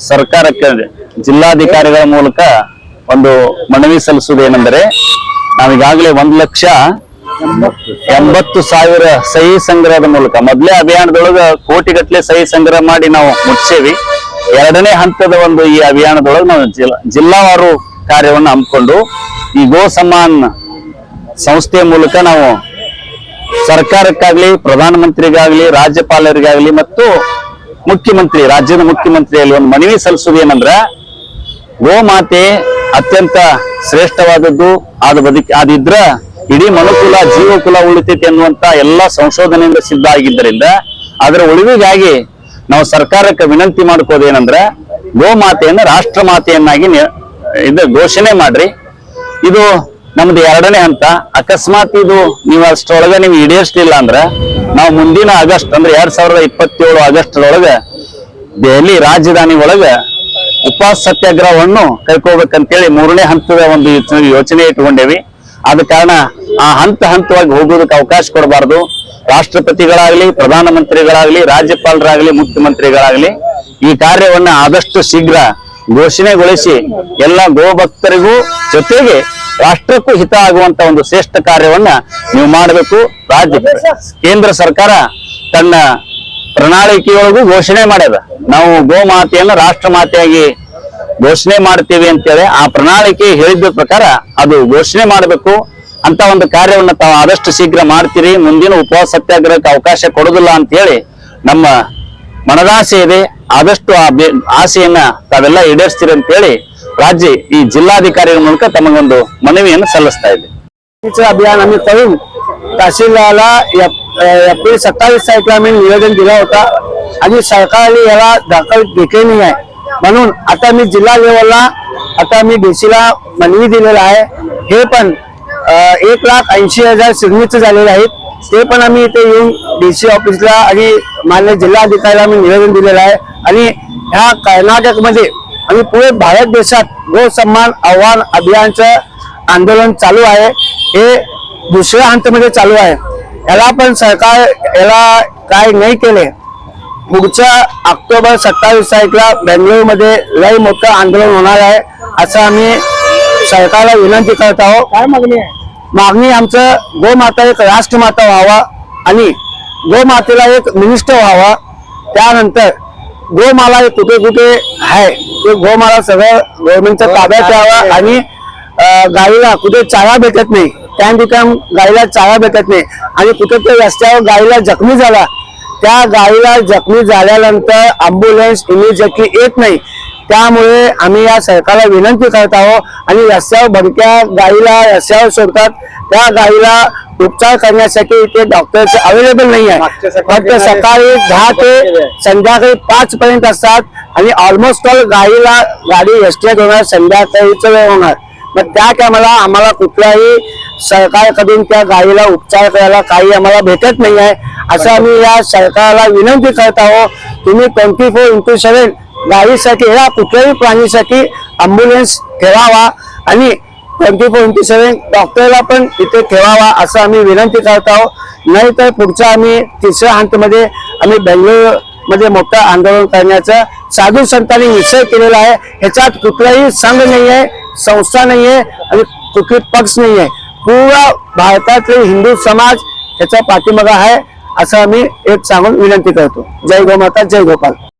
ಸರ್ಕಾರಕ್ಕೆ ಜಿಲ್ಲಾಧಿಕಾರಿಗಳ ಮೂಲಕ ಒಂದು ಮನವಿ ಸಲ್ಲಿಸುವುದೇನೆಂದರೆ ನಾವೀಗಾಗಲೇ 1,80,000 ಸಹಿ ಸಂಗ್ರಹದ ಮೂಲಕ ಮೊದಲೇ ಅಭಿಯಾನದೊಳಗ ಕೋಟಿಗಟ್ಟಲೆ ಸಹಿ ಸಂಗ್ರಹ ಮಾಡಿ ನಾವು ಮುಗಿಸೇವಿ। ಎರಡನೇ ಹಂತದ ಒಂದು ಈ ಅಭಿಯಾನದೊಳಗೆ ನಾವು ಜಿಲ್ಲಾವಾರು ಕಾರ್ಯವನ್ನು ಹಮ್ಮಿಕೊಂಡು ಈ ಗೋ ಸಮ್ಮಾನ್ ಸಂಸ್ಥೆಯ ಮೂಲಕ ನಾವು ಸರ್ಕಾರಕ್ಕಾಗ್ಲಿ ಪ್ರಧಾನಮಂತ್ರಿಗಾಗ್ಲಿ ರಾಜ್ಯಪಾಲರಿಗಾಗ್ಲಿ ಮತ್ತು ಮುಖ್ಯಮಂತ್ರಿ ರಾಜ್ಯದ ಮುಖ್ಯಮಂತ್ರಿಯಲ್ಲಿ ಒಂದು ಮನವಿ ಸಲ್ಲಿಸುವುದೇನೆಂದ್ರೆ ಗೋಮಾತೆ ಅತ್ಯಂತ ಶ್ರೇಷ್ಠವಾದದ್ದು ಅದಿದ್ರ ಇಡೀ ಮನುಕುಲ ಜೀವಕುಲ ಉಳಿತೈತಿ ಅನ್ನುವಂತ ಎಲ್ಲ ಸಂಶೋಧನೆಯಿಂದ ಸಿದ್ಧ ಆಗಿದ್ದರಿಂದ ಅದರ ಉಳಿವಿಗಾಗಿ ನಾವು ಸರ್ಕಾರಕ್ಕೆ ವಿನಂತಿ ಮಾಡ್ಕೋದೇನಂದ್ರೆ ಗೋಮಾತೆಯನ್ನು ರಾಷ್ಟ್ರ ಮಾತೆಯನ್ನಾಗಿ ಘೋಷಣೆ ಮಾಡ್ರಿ। ಇದು ನಮ್ದು ಎರಡನೇ ಹಂತ। ಅಕಸ್ಮಾತ್ ಇದು ನೀವು ಅಷ್ಟರೊಳಗೆ ನೀವು ಈಡೇರಿಸಲಿಲ್ಲ ಅಂದ್ರೆ ನಾವು ಮುಂದಿನ ಆಗಸ್ಟ್ ಅಂದ್ರೆ 2027 ಆಗಸ್ಟ್ ಒಳಗೆ ದೆಹಲಿ ರಾಜಧಾನಿ ಒಳಗೆ ಉಪವಾಸ ಸತ್ಯಾಗ್ರಹವನ್ನು ಕೈಕೋಬೇಕಂತೇಳಿ 3ನೇ ಹಂತದ ಒಂದು ಯೋಚನೆ ಇಟ್ಕೊಂಡೇವಿ। ಆದ ಕಾರಣ ಆ ಹಂತವಾಗಿ ಹೋಗೋದಕ್ಕೆ ಅವಕಾಶ ಕೊಡಬಾರದು। ರಾಷ್ಟ್ರಪತಿಗಳಾಗ್ಲಿ ಪ್ರಧಾನಮಂತ್ರಿಗಳಾಗ್ಲಿ ರಾಜ್ಯಪಾಲರಾಗ್ಲಿ ಮುಖ್ಯಮಂತ್ರಿಗಳಾಗ್ಲಿ ಈ ಕಾರ್ಯವನ್ನ ಆದಷ್ಟು ಶೀಘ್ರ ಘೋಷಣೆಗೊಳಿಸಿ ಎಲ್ಲ ಗೋಭಕ್ತರಿಗೂ ಜೊತೆಗೆ ರಾಷ್ಟ್ರಕ್ಕೂ ಹಿತ ಆಗುವಂತ ಒಂದು ಶ್ರೇಷ್ಠ ಕಾರ್ಯವನ್ನ ನೀವು ಮಾಡಬೇಕು। ಕೇಂದ್ರ ಸರ್ಕಾರ ತನ್ನ ಪ್ರಣಾಳಿಕೆಯೊಳಗೂ ಘೋಷಣೆ ಮಾಡ್ಯದ, ನಾವು ಗೋಮಾತೆಯನ್ನು ರಾಷ್ಟ್ರ ಮಾತೆಯಾಗಿ ಘೋಷಣೆ ಮಾಡ್ತೀವಿ ಅಂತೇಳಿ ಆ ಪ್ರಣಾಳಿಕೆ ಹೇಳಿದ ಪ್ರಕಾರ ಅದು ಘೋಷಣೆ ಮಾಡಬೇಕು ಅಂತ ಒಂದು ಕಾರ್ಯವನ್ನ ತಾವು ಆದಷ್ಟು ಶೀಘ್ರ ಮಾಡ್ತೀರಿ। ಮುಂದಿನ ಉಪವಾಸ ಸತ್ಯಾಗ್ರಹಕ್ಕೆ ಅವಕಾಶ ಕೊಡುದಿಲ್ಲ ಅಂತ ಹೇಳಿ ನಮ್ಮ ಮನದಾಸೆ ಇದೆ। ಆದಷ್ಟು ಆ ಆಸೆಯನ್ನ ತಾವೆಲ್ಲ ಈಡೇರಿಸ್ತೀರಿ ಅಂತ ಹೇಳಿ राज्य जिल्हाधिकारी मूलक तमगोंदु मनविಯನ್ನು सल्लिस्ता इद्दे। अभियान आम्ही करून तहसीलदारला एप्रिल 27 तारखेला आम्ही निवेदन दिला होता आणि सरकारने याला दखल घेतली नाही आहे, म्हणून आता मी जिल्हा लेवलला आता मी डीसीला मनवी दिलेला आहे। हे पण 1,80,000 सिग्नेचर झालेले आहेत, ते पण आम्ही इथे येऊन डीसी ऑफिसला आणि माननीय जिल्हाधिकाऱ्याला आम्ही निवेदन दिलेलं आहे। आणि ह्या कर्नाटकमध्ये आणि पूरे भारत देशात गो सन्मान आव्हान अभियानचं आंदोलन चालू आहे। हे दुसऱ्या हंतामध्ये चालू आहे। याला पण सरकार याला काय नाही केले, पुढच्या ऑक्टोबर 27 तारखेला बेंगळुरूमध्ये लय मोठं आंदोलन होणार आहे असं आम्ही सरकारला विनंती करत आहोत। काय मागणी आहे? मागणी आमचं गोमाता एक राष्ट्रमाता व्हावा आणि गोमातेला एक मिनिस्टर व्हावा। त्यानंतर गोमाला कुठे कुठे आहे ते गोमाला सगळं गव्हर्नमेंटच्या ताब्यात यावा आणि गाईला कुठे चारा भेटत नाही त्या ठिकाणी गाईला चारा भेटत नाही आणि कुठे ते रस्त्यावर गाईला जखमी झाला त्या गाईला जखमी झाल्यानंतर ॲम्ब्युलन्स इमिजिएटली येत नाही। त्यामुळे आम्ही या सरकारला विनंती करत आहोत आणि रस्त्यावर भडक्या गाईला रस्त्यावर सोडतात, त्या गाईला उपचार करण्यासाठी इथे डॉक्टर्स अवेलेबल नाही आहे। फक्त सकाळी 10 ते संध्याकाळी 5 पर्यंत असतात आणि ऑलमोस्ट ऑल गाईला गाडी एसटीत होणार, संध्याकाळीचं वेळ होणार। मग त्या टायमाला आम्हाला कुठलाही सरकारकडून त्या गाईला उपचार करायला काही आम्हाला भेटत नाही आहे, असं आम्ही या सरकारला विनंती करत आहोत। तुम्ही 24x7 गाईसाठी या कुठल्याही प्राणीसाठी ॲम्ब्युलन्स ठेवावा आणि 24x7 डॉक्टरला पण इथे ठेवावा असं आम्ही विनंती करत आहोत। नाहीतर पुढच्या आम्ही तिसऱ्या हंतामध्ये आम्ही बेंगळुरूमध्ये मोठं आंदोलन करण्याचा साधू संतांनी निश्चय केलेला आहे। ह्याच्यात कुठलाही संघ नाही आहे, संस्था नाही आहे आणि कुठली पक्ष नाही आहे, पूर्ण भारतातले हिंदू समाज ह्याच्या पाठीमागे आहे असं आम्ही एक सांगून विनंती करतो। जय गोमाता, जय गोपाल।